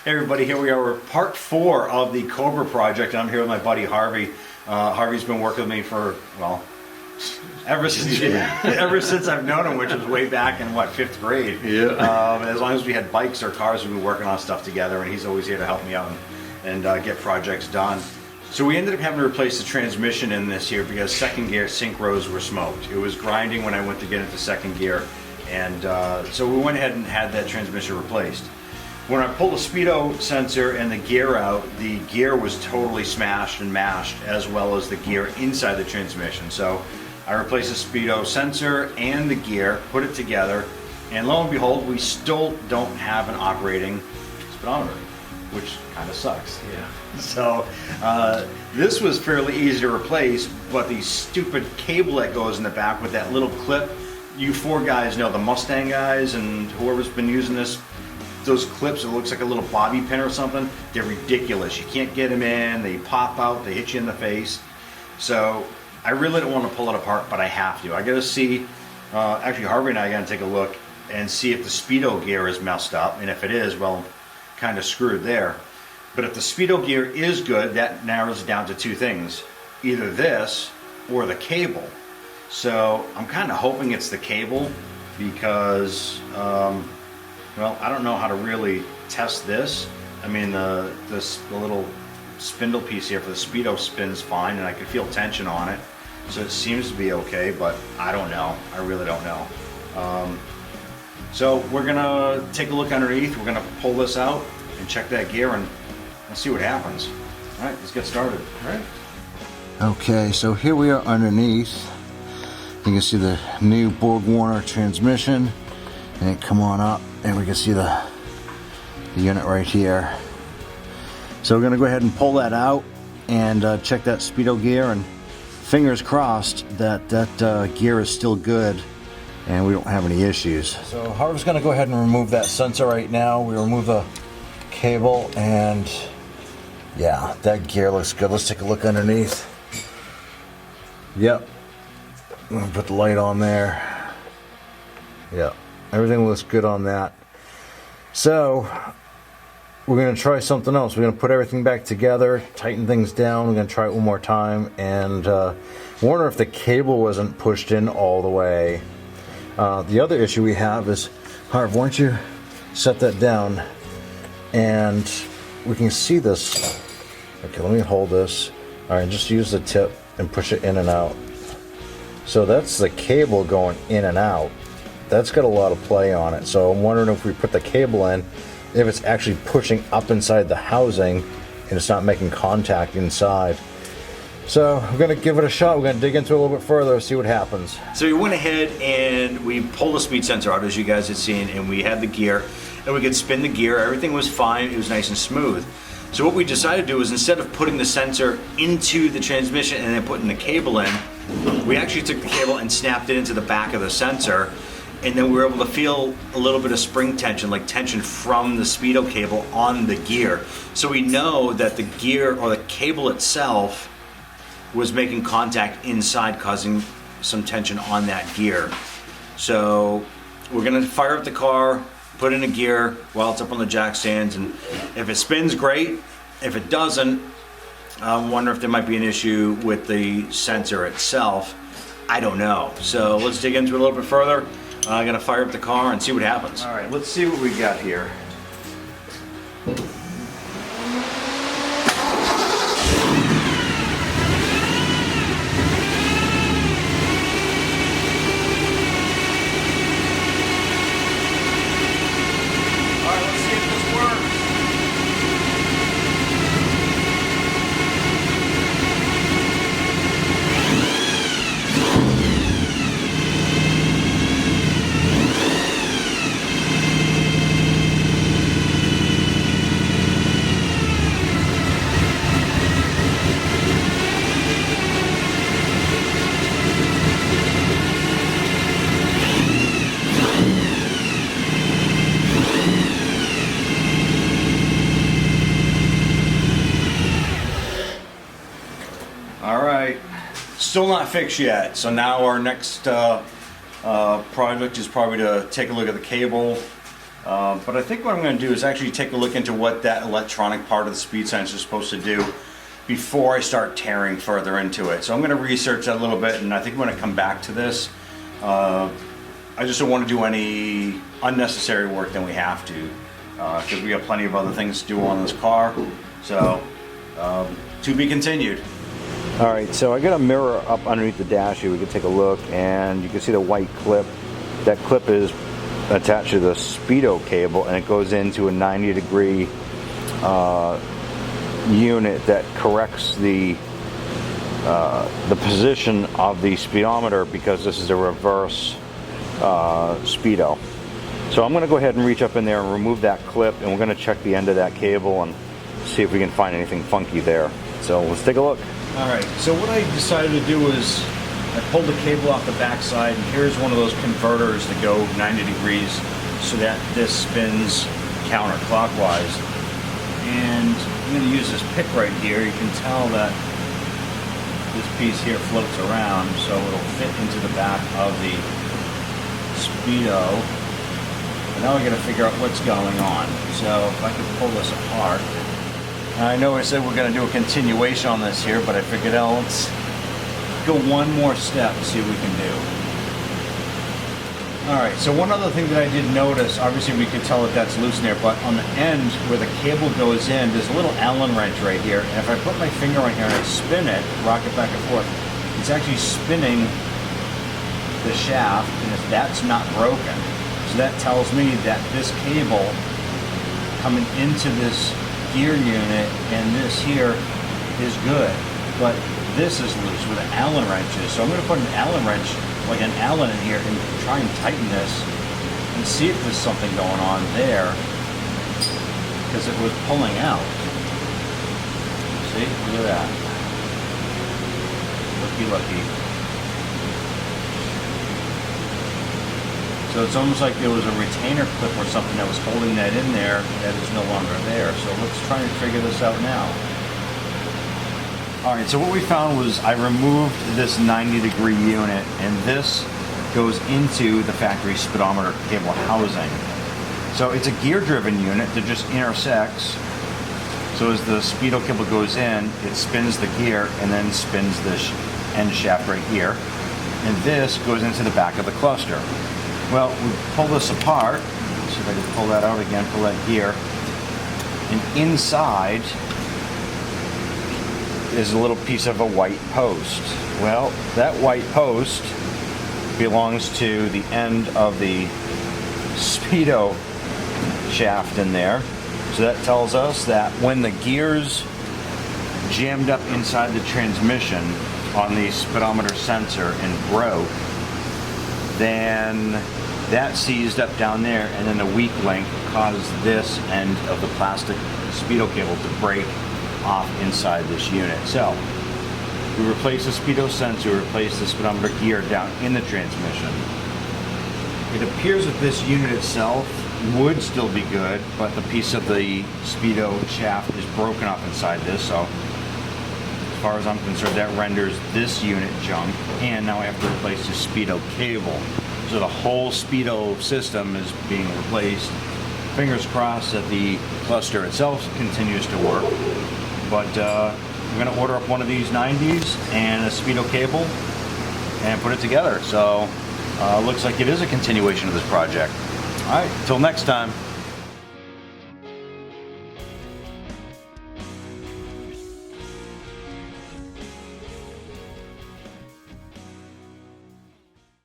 Hey everybody, here we are. We're part 4 of the Cobra project, and I'm here with my buddy Harvey. Harvey's been working with me for, well, ever since I've known him, which was way back in, what, 5th grade. Yeah. As long as we had bikes or cars, we've been working on stuff together, and he's always here to help me out and get projects done. So we ended up having to replace the transmission in this here because second gear sync rows were smoked. It was grinding when I went to get into second gear, and so we went ahead and had that transmission replaced. When I pulled the speedo sensor and the gear out, the gear was totally smashed and mashed, as well as the gear inside the transmission. So I replaced the speedo sensor and the gear, put it together, and lo and behold, we still don't have an operating speedometer, which kind of sucks. Yeah. So this was fairly easy to replace, but the stupid cable that goes in the back with that little clip, you 4 guys know, the Mustang guys and whoever's been using this, those clips, it looks like a little bobby pin or something, they're ridiculous. You can't get them in, they pop out, they hit you in the face. So I really don't want to pull it apart, but I have to. I gotta see, actually Harvey and I gotta take a look and see if the speedo gear is messed up, and if it is, well, kind of screwed there. But if the speedo gear is good, that narrows it down to 2 things, either this or the cable. So I'm kind of hoping it's the cable because well, I don't know how to really test this. I mean, the little spindle piece here for the speedo spins fine, and I can feel tension on it, so it seems to be okay, but I don't know. I really don't know. So we're gonna take a look underneath. We're gonna pull this out and check that gear, and let's see what happens. All right, let's get started. All right. Okay, so here we are underneath. You can see the new Borg Warner transmission, and come on up, and we can see the unit right here. So we're gonna go ahead and pull that out and check that speedo gear, and fingers crossed that that gear is still good and we don't have any issues. So Harv's gonna go ahead and remove that sensor right now. We remove the cable, and yeah, that gear looks good. Let's take a look underneath. Yep. I'm gonna put the light on there. Yep. Everything looks good on that. So we're gonna try something else. We're gonna put everything back together, tighten things down. We're gonna try it one more time, and wonder if the cable wasn't pushed in all the way. The other issue we have is, Harv, why don't you set that down, and we can see this. Okay, let me hold this. All right, just use the tip and push it in and out. So that's the cable going in and out. That's got a lot of play on it. So I'm wondering if we put the cable in, if it's actually pushing up inside the housing and it's not making contact inside. So we're gonna give it a shot. We're gonna dig into it a little bit further, see what happens. So we went ahead and we pulled the speed sensor out, as you guys had seen, and we had the gear, and we could spin the gear. Everything was fine. It was nice and smooth. So what we decided to do is, instead of putting the sensor into the transmission and then putting the cable in, we actually took the cable and snapped it into the back of the sensor, and then we were able to feel a little bit of spring tension, like tension from the speedo cable on the gear. So we know that the gear or the cable itself was making contact inside, causing some tension on that gear. So we're gonna fire up the car, put in a gear while it's up on the jack stands, and if it spins, great. If it doesn't, I wonder if there might be an issue with the sensor itself. I don't know. So let's dig into it a little bit further. I'm gonna fire up the car and see what happens. All right, let's see what we got here. Still not fixed yet, so now our next project is probably to take a look at the cable, But I think what I'm going to do is actually take a look into what that electronic part of the speed sensor is supposed to do before I start tearing further into it. So I'm going to research that a little bit, and I think I'm going to come back to this. I just don't want to do any unnecessary work than we have to, because we have plenty of other things to do on this car. So, to be continued. Alright, so I got a mirror up underneath the dash here. We can take a look, and you can see the white clip. That clip is attached to the speedo cable, and it goes into a 90-degree unit that corrects the position of the speedometer, because this is a reverse speedo. So I'm going to go ahead and reach up in there and remove that clip, and we're going to check the end of that cable and see if we can find anything funky there. So let's take a look. Alright, so what I decided to do is I pulled the cable off the back side, and here's one of those converters that go 90 degrees so that this spins counterclockwise. And I'm going to use this pick right here. You can tell that this piece here floats around, so it'll fit into the back of the speedo. And now we're going to figure out what's going on. So if I could pull this apart. I know I said we're going to do a continuation on this here, but I figured, let's go one more step and see what we can do. Alright, so one other thing that I did notice, obviously we could tell that that's loose in there, but on the end where the cable goes in, there's a little Allen wrench right here, and if I put my finger on here and I spin it, rock it back and forth, it's actually spinning the shaft, and if that's not broken, so that tells me that this cable coming into this gear unit and this here is good, but this is loose where the Allen wrench is. So I'm going to put an Allen wrench, like an Allen in here, and try and tighten this and see if there's something going on there, because it was pulling out. See, look at that. Looky, looky. So it's almost like there was a retainer clip or something that was holding that in there that is no longer there. So let's try and figure this out now. Alright, so what we found was I removed this 90-degree unit, and this goes into the factory speedometer cable housing. So it's a gear-driven unit that just intersects. So as the speedo cable goes in, it spins the gear and then spins this end shaft right here. And this goes into the back of the cluster. Well, we pull this apart. Let's see if I can pull that out again, pull that gear. And inside is a little piece of a white post. Well, that white post belongs to the end of the speedo shaft in there. So that tells us that when the gears jammed up inside the transmission on the speedometer sensor and broke, then that seized up down there, and then the weak link caused this end of the plastic speedo cable to break off inside this unit. So we replaced the speedo sensor, replaced the speedometer gear down in the transmission. It appears that this unit itself would still be good, but the piece of the speedo shaft is broken off inside this, so as far as I'm concerned, that renders this unit junk, and now I have to replace the speedo cable. So the whole speedo system is being replaced. Fingers crossed that the cluster itself continues to work. But I'm going to order up one of these 90s and a speedo cable and put it together. So looks like it is a continuation of this project. All right, till next time.